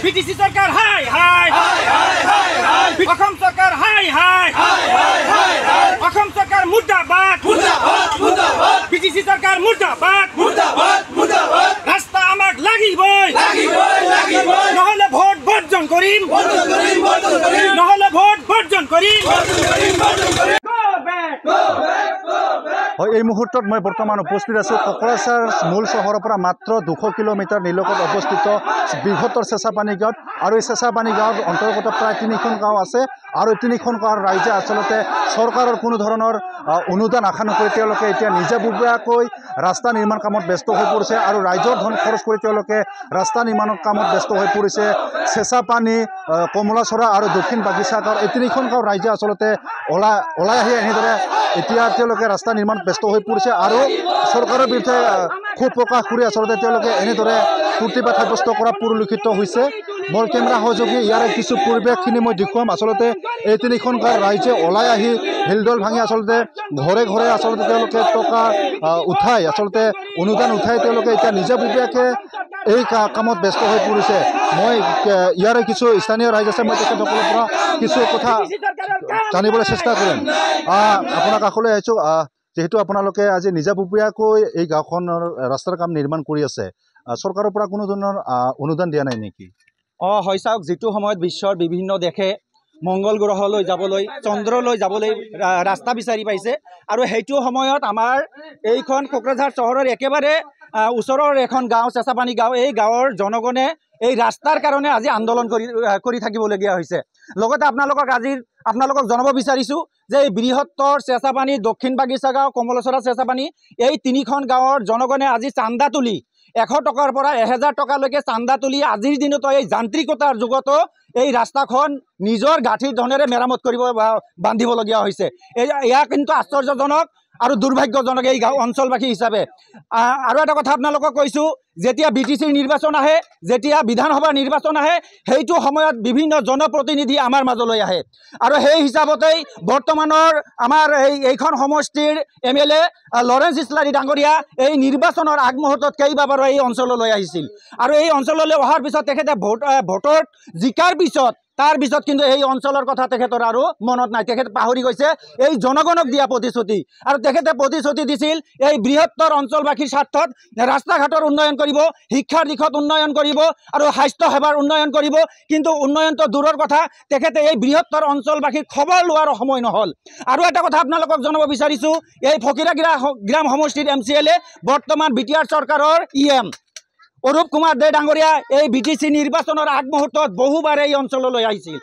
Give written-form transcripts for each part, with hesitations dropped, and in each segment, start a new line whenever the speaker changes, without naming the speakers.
BTC সরকার হাই হাই অসম সরকার হাই হাই অসম সরকার মুর্দাবাদ BTC সরকার মুর্দাবাদ রাস্তা আমাক লাগিবই নহলে ভোট বর্জন করিম নহলে ভোট বর্জন করিম।
এই মুহূর্তত মই বর্তমান উপস্থিত আছো কোকৰাঝাৰ মূল চহৰৰ পৰা মাত্ৰ 200 কিলোমিটাৰ নিলকত অৱস্থিত বৃহত্তৰ চেঁচাপানী গাঁৱত। আৰু এই চেঁচাপানী গাঁৱৰ অন্তৰ্গত প্ৰায় 3খন গাঁও আছে আৰু 3খন গাঁৱৰ ৰাইজে আচলতে চৰকাৰৰ কোনো ধৰণৰ অনুদান আশা নকৰি তেওঁলোকে এতিয়া নিজাববীয়াকৈ ৰাস্তা নিৰ্মাণ কামত ব্যস্ত হৈ পৰিছে আৰু ৰাইজৰ ধন খৰচ কৰি তেওঁলোকে ৰাস্তা নিৰ্মাণৰ কামত ব্যস্ত হৈ পৰিছে। চেঁচাপানী, কমলাচৰা আৰু দক্ষিণ বাগিচা গাঁৱৰ এই 3খন গাঁৱৰ ৰাইজে আচলতে ওলাই আহি এনেদৰে এতিয়া তেওঁলোকে ৰাস্তা নিৰ্মাণত ব্যস্ত হৈ পৰিছে আৰু চৰকাৰৰ বিৰুদ্ধে ক্ষোভ প্ৰকাশ কৰি আচলতে তেওঁলোকে এনেদৰে প্ৰতিবাদ সাব্যস্ত কৰা পৰিলক্ষিত হৈছে। মোৰ কেমেৰা সহযোগী ইয়াৰে কিছু পৰিৱেশখিনি মই দেখুৱাম। আচলতে এই 3খন গাঁৱৰ ৰাইজে ওলাই আহি হিলদল ভাঙি আচলতে ঘৰে ঘৰে আচলতে তেওঁলোকে টকা উঠাই আচলতে অনুদান উঠাই তেওঁলোকে এতিয়া নিজাববীয়াকৈ এই কামত ব্যস্ত হৈ পৰিছে। মই ইয়াৰে কিছু স্থানীয় ৰাইজ আছে, মই তেখেতসকলৰ পৰা কিছু কথা জানিবলৈ চেষ্টা কৰিম। আপোনাৰ কাষলৈ আহিছোঁ। যেহেতু আপোনালোকে আজি নিজাববীয়াকৈ এই গাঁওখনৰ ৰাস্তাৰ কাম নিৰ্মাণ কৰি আছে, চৰকাৰৰ পৰা কোনো ধৰণৰ অনুদান দিয়া নাই নেকি?
হয় চাওক, যিটো সময়ত বিশ্বৰ বিভিন্ন দেশে মংগল গ্ৰহলৈ যাবলৈ, চন্দ্ৰলৈ যাবলৈ ৰাস্তা বিচাৰি পাইছে, আৰু সেইটো সময়ত আমাৰ এইখন কোকৰাঝাৰ চহৰৰ একেবাৰে ওচৰৰ এখন গাঁও চেঁচাপানী গাঁও, এই গাঁৱৰ জনগণে এই ৰাস্তাৰ কাৰণে আজি আন্দোলন কৰি থাকিবলগীয়া হৈছে। লগতে আপোনালোকক জনাব বিচাৰিছোঁ যে এই বৃহত্তৰ চেঁচাপানী, দক্ষিণ বাগিচা গাঁও, কমলাচৰা চেঁচাপানী এই 3খন গাঁৱৰ জনগণে আজি চান্দা তুলি 100 টকাৰ পৰা 1000 টকালৈকে চান্দা তুলি আজিৰ দিনতো এই যান্ত্ৰিকতাৰ যুগতো এই ৰাস্তাখন নিজৰ গাঁঠিৰ ধনেৰে মেৰামত কৰিব বান্ধিবলগীয়া হৈছে। এয়া কিন্তু আশ্চৰ্যজনক আৰু দুৰ্ভাগ্যজনক এই গাঁও অঞ্চলবাসী হিচাপে। আৰু এটা কথা আপোনালোকক কৈছোঁ, যেতিয়া বিটিচিৰ নিৰ্বাচন আহে, যেতিয়া বিধানসভাৰ নিৰ্বাচন আহে, সেইটো সময়ত বিভিন্ন জনপ্ৰতিনিধি আমাৰ মাজলৈ আহে, আৰু সেই হিচাপতেই বৰ্তমানৰ আমাৰ এইখন সমষ্টিৰ MLA লৰেন্স ইছলাৰী ডাঙৰীয়া এই নিৰ্বাচনৰ আগমুহূৰ্তত কেইবাবাৰো এই অঞ্চললৈ আহিছিল, আৰু এই অঞ্চললৈ অহাৰ পিছত তেখেতে ভোটত জিকাৰ পিছত তাৰপিছত কিন্তু এই অঞ্চলৰ কথা তেখেতৰ আৰু মনত নাই। তেখেতে পাহৰি গৈছে এই জনগণক দিয়া প্ৰতিশ্ৰুতি, আৰু তেখেতে প্ৰতিশ্ৰুতি দিছিল এই বৃহত্তৰ অঞ্চলবাসীৰ স্বাৰ্থত ৰাস্তা ঘাটৰ উন্নয়ন কৰিব, শিক্ষাৰ দিশত উন্নয়ন কৰিব, আৰু স্বাস্থ্য সেৱাৰ উন্নয়ন কৰিব। কিন্তু উন্নয়নটো দূৰৰ কথা, তেখেতে এই বৃহত্তৰ অঞ্চলবাসীৰ খবৰ লোৱাৰ সময় নহ'ল। আৰু এটা কথা আপোনালোকক জনাব বিচাৰিছোঁ, এই ফকিৰাগ্ৰাম সমষ্টিৰ MCLA বৰ্তমান BTR চৰকাৰৰ EM অৰূপ কুমাৰ দে ডাঙৰীয়া এই BTC নিৰ্বাচনৰ আগমুহূৰ্তত বহুবাৰ এই অঞ্চললৈ আহিছিল,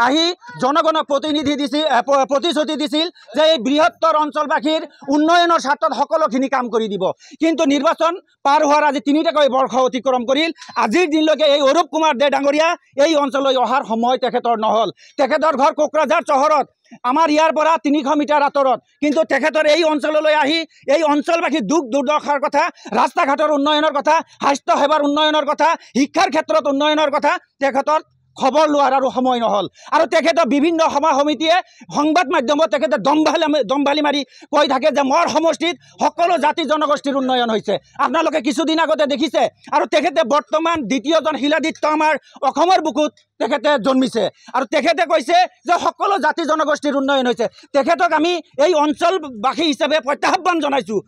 আহি জনগণক প্ৰতিশ্ৰুতি দিছিল যে এই বৃহত্তৰ অঞ্চলবাসীৰ উন্নয়নৰ স্বাৰ্থত সকলোখিনি কাম কৰি দিব। কিন্তু নিৰ্বাচন পাৰ হোৱাৰ আজি 3টাকৈ বৰ্ষ অতিক্ৰম কৰিল, আজিৰ দিনলৈকে এই অৰূপ কুমাৰ দে ডাঙৰীয়া এই অঞ্চললৈ অহাৰ সময় তেখেতৰ নহ'ল। তেখেতৰ ঘৰ কোকৰাঝাৰ চহৰত, আমাৰ ইয়াৰ পৰা 300 মিটাৰ আঁতৰত, কিন্তু তেখেতৰ এই অঞ্চললৈ আহি এই অঞ্চলবাসীৰ দুখ দুৰ্দশাৰ কথা, ৰাস্তা ঘাটৰ উন্নয়নৰ কথা, স্বাস্থ্য সেৱাৰ উন্নয়নৰ কথা, শিক্ষাৰ ক্ষেত্ৰত উন্নয়নৰ কথা তেখেতৰ খবৰ লোৱাৰ আৰু সময় নহ'ল। আৰু তেখেতৰ বিভিন্ন সভা সমিতিয়ে সংবাদ মাধ্যমত তেখেতে দম্ভালি মাৰি কৈ থাকে যে মোৰ সমষ্টিত সকলো জাতি জনগোষ্ঠীৰ উন্নয়ন হৈছে। আপোনালোকে কিছুদিন আগতে দেখিছে, আৰু তেখেতে বৰ্তমান দ্বিতীয়জন শিলাদিত্য আমাৰ অসমৰ বুকুত তেখেতে জন্মিছে, আৰু তেখেতে কৈছে যে সকলো জাতি জনগোষ্ঠীৰ উন্নয়ন হৈছে। তেখেতক আমি এই অঞ্চলবাসী হিচাপে প্ৰত্যাহ্বান জনাইছোঁ,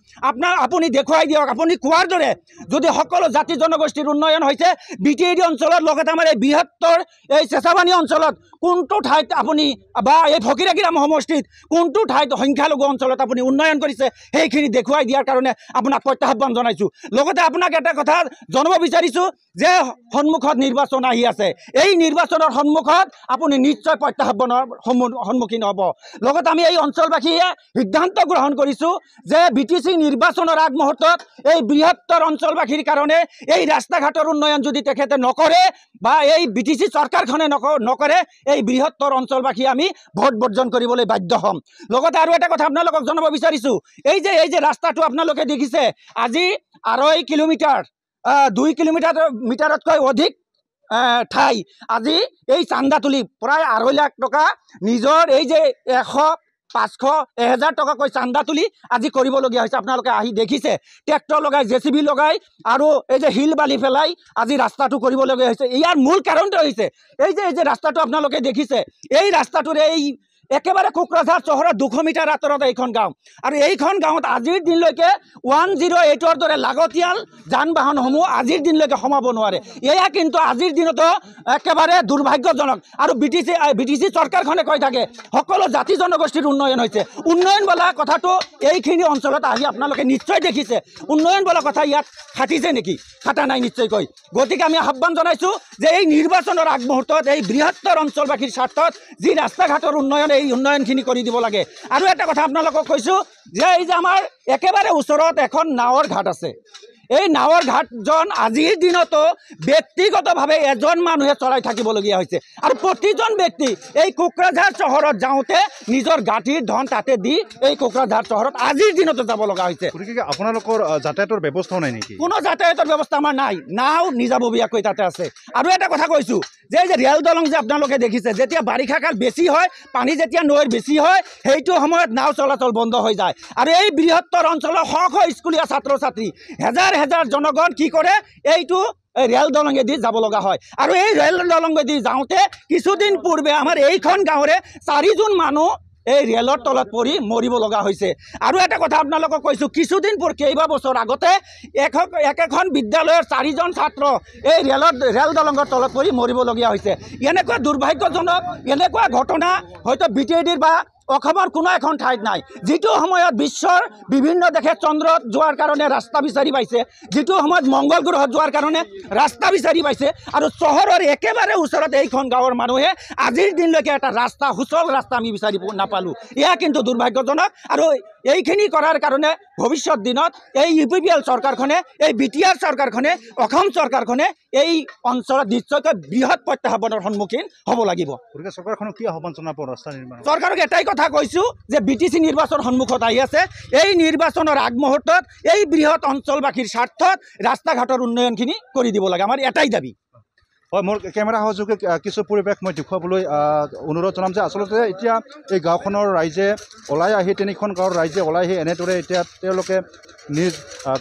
আপুনি দেখুৱাই দিয়ক, আপুনি কোৱাৰ দৰে যদি সকলো জাতি জনগোষ্ঠীৰ উন্নয়ন হৈছে, BTD অঞ্চলত লগতে আমাৰ এই বৃহত্তৰ এই চেঁচাপানী অঞ্চলত কোনটো ঠাইত আপুনি বা এই ফকিৰাগ্ৰাম সমষ্টিত কোনটো ঠাইত সংখ্যালঘু অঞ্চলত আপুনি উন্নয়ন কৰিছে, সেইখিনি দেখুৱাই দিয়াৰ কাৰণে আপোনাক প্ৰত্যাহ্বান জনাইছোঁ। লগতে আপোনাক এটা কথা জনাব বিচাৰিছোঁ যে সন্মুখত নিৰ্বাচন আহি আছে, এই নিৰ্বাচনৰ সন্মুখত আপুনি নিশ্চয় প্ৰত্যাহ্বানৰ সন্মুখীন হ'ব। লগতে আমি এই অঞ্চলবাসীয়ে সিদ্ধান্ত গ্ৰহণ কৰিছোঁ যে BTC নিৰ্বাচনৰ আগমুহূৰ্তত এই বৃহত্তৰ অঞ্চলবাসীৰ কাৰণে এই ৰাস্তা ঘাটৰ উন্নয়ন যদি তেখেতে নকৰে বা এই BTC চৰকাৰখনে নকৰে, এই বৃহত্তৰ অঞ্চলবাসী আমি ভোট বৰ্জন কৰিবলৈ বাধ্য হ'ম। লগতে আৰু এটা কথা আপোনালোকক জনাব বিচাৰিছোঁ, এই যে ৰাস্তাটো আপোনালোকে দেখিছে, আজি 2.5 কিলোমিটাৰ 2 কিলোমিটাৰতকৈ অধিক ঠাই আজি এই চান্দা তুলি প্ৰায় 2.5 লাখ টকা নিজৰ এই যে 500-1000 টকাকৈ চান্দা তুলি আজি কৰিবলগীয়া হৈছে। আপোনালোকে আহি দেখিছে ট্ৰেক্টৰ লগাই JCB লগাই আৰু এই যে শিল বালি পেলাই আজি ৰাস্তাটো কৰিবলগীয়া হৈছে। ইয়াৰ মূল কাৰণটো হৈছে এই যে ৰাস্তাটো আপোনালোকে দেখিছে, এই ৰাস্তাটোৰে এই একেবাৰে কোকৰাঝাৰ চহৰৰ 200 মিটাৰ আঁতৰত এইখন গাঁও আৰু এইখন গাঁৱত আজিৰ দিনলৈকে 108ৰ দৰে লাগতিয়াল যান বাহনসমূহ আজিৰ দিনলৈকে সোমাব নোৱাৰে। এয়া কিন্তু আজিৰ দিনতো একেবাৰে দুৰ্ভাগ্যজনক। আৰু BTC চৰকাৰখনে কৈ থাকে সকলো জাতি জনগোষ্ঠীৰ উন্নয়ন হৈছে। উন্নয়ন বোলা কথাটো এইখিনি অঞ্চলত আহি আপোনালোকে নিশ্চয় দেখিছে। উন্নয়ন বোলা কথা ইয়াত খাটিছে নেকি? খাটা নাই নিশ্চয়কৈ। গতিকে আমি আহ্বান জনাইছোঁ যে এই নিৰ্বাচনৰ আগমুহূৰ্তত এই বৃহত্তৰ অঞ্চলবাসীৰ স্বাৰ্থত যি ৰাস্তা ঘাটৰ উন্নয়ন এই উন্নয়নখিনি কৰি দিব লাগে। আৰু এটা কথা আপোনালোকক কৈছোঁ যে এই যে আমাৰ একেবাৰে ওচৰত এখন নাৱৰ ঘাট আছে, এই নাৱৰ ঘাটজন আজিৰ দিনতো ব্যক্তিগতভাৱে এজন মানুহে চলাই থাকিবলগীয়া হৈছে আৰু প্ৰতিজন ব্যক্তি এই কোকৰাঝাৰ চহৰত যাওঁতে নিজৰ গাঁঠিৰ ধন তাতে দি এই কোকৰাঝাৰ চহৰত আজিৰ দিনতো যাব লগা হৈছে।
গতিকে আপোনালোকৰ যাতায়াতৰ ব্যৱস্থাও নাই নেকি?
কোনো যাতায়াতৰ ব্যৱস্থা আমাৰ নাই, নাও নিজাববীয়াকৈ তাতে আছে। আৰু এটা কথা কৈছোঁ যে এই যে ৰেল দলং যে আপোনালোকে দেখিছে, যেতিয়া বাৰিষা কাল বেছি হয়, পানী যেতিয়া নৈৰ বেছি হয়, সেইটো সময়ত নাও চলাচল বন্ধ হৈ যায়। আৰু এই বৃহত্তৰ অঞ্চলৰ শ শ স্কুলীয়া ছাত্ৰ ছাত্ৰী হেজাৰ হেজাৰ জনগণ কি কৰে এইটো ৰেল দলঙেদি যাব লগা হয়। আৰু এই ৰেল দলঙেদি যাওঁতে কিছুদিন পূৰ্বে আমাৰ এইখন গাঁৱৰে 4 জন মানুহ এই ৰেলৰ তলত পৰি মৰিব লগা হৈছে। আৰু এটা কথা আপোনালোকক কৈছোঁ, কিছুদিন কেইবা বছৰ আগতে একেখন বিদ্যালয়ৰ 4 জন ছাত্ৰ এই ৰেল দলঙৰ তলত পৰি মৰিবলগীয়া হৈছে। এনেকুৱা দুৰ্ভাগ্যজনক এনেকুৱা ঘটনা হয়তো BTADৰ বা অসমৰ কোনো এখন ঠাইত নাই। যিটো সময়ত বিশ্বৰ বিভিন্ন দেশে চন্দ্ৰত যোৱাৰ কাৰণে ৰাস্তা বিচাৰি পাইছে, যিটো সময়ত মংগল গ্ৰহত যোৱাৰ কাৰণে ৰাস্তা বিচাৰি পাইছে, আৰু চহৰৰ একেবাৰে ওচৰত এইখন গাঁৱৰ মানুহে আজিৰ দিনলৈকে এটা ৰাস্তা সুচল ৰাস্তা আমি বিচাৰি নাপালোঁ। এয়া কিন্তু দুৰ্ভাগ্যজনক। আৰু এইখিনি কৰাৰ কাৰণে ভৱিষ্যত দিনত এই UPPL চৰকাৰখনে, এই BTR চৰকাৰখনে, অসম চৰকাৰখনে এই অঞ্চলত নিশ্চয়কৈ বৃহৎ প্ৰত্যাহ্বানৰ সন্মুখীন হ'ব লাগিব।
গতিকে চৰকাৰখনক কি আহ্বান জনাব ৰাস্তা নিৰ্মাণ?
চৰকাৰক এটাই কথা কৈছোঁ যে BTC নিৰ্বাচন সন্মুখত আহি আছে, এই নিৰ্বাচনৰ আগমুহূৰ্তত এই বৃহৎ অঞ্চলবাসীৰ স্বাৰ্থত ৰাস্তা ঘাটৰ উন্নয়নখিনি কৰি দিব লাগে, আমাৰ এটাই দাবী।
হয়, মোৰ কেমেৰা সহযোগে কিছু পৰিৱেশ মই দেখুৱাবলৈ অনুৰোধ জনাম যে আচলতে এতিয়া এই গাঁওখনৰ ৰাইজে ওলাই আহি, 3খন গাঁৱৰ ৰাইজে ওলাই আহি এনেদৰে এতিয়া তেওঁলোকে নিজ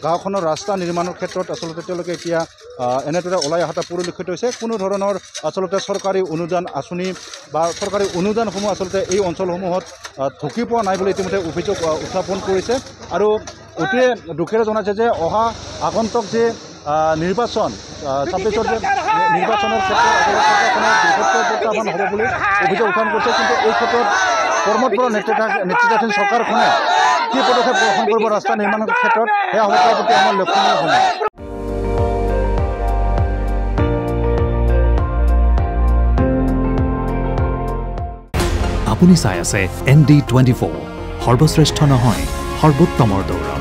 গাঁওখনৰ ৰাস্তা নিৰ্মাণৰ ক্ষেত্ৰত আচলতে তেওঁলোকে এতিয়া এনেদৰে ওলাই অহাটা পৰিলক্ষিত হৈছে। কোনো ধৰণৰ আচলতে চৰকাৰী অনুদান আঁচনি বা চৰকাৰী অনুদানসমূহ আচলতে এই অঞ্চলসমূহত ঢুকি পোৱা নাই বুলি ইতিমধ্যে অভিযোগ উত্থাপন কৰিছে। আৰু অতিয়ে দুখেৰে জনাইছে যে অহা আগন্তুক যে নিৰ্বাচন 26ৰ যে নিৰ্বাচনৰ ক্ষেত্ৰত চৰকাৰখনে বৃহত্তৰ প্ৰত্যাহ্বান হ'ব বুলি অভিযোগ উত্থাপন কৰিছে। কিন্তু এই ক্ষেত্ৰত কৰ্মত পৰা নেতৃত্বাধীন চৰকাৰখনে কি পদক্ষেপ গ্ৰহণ কৰিব ৰাস্তা নিৰ্মাণৰ ক্ষেত্ৰত, সেয়া হ'ব তাৰ প্ৰতি আমাৰ লক্ষণীয় সময়।
আপুনি চাই আছে ND24, সৰ্বশ্ৰেষ্ঠ নহয় সৰ্বোত্তমৰ দৌৰা।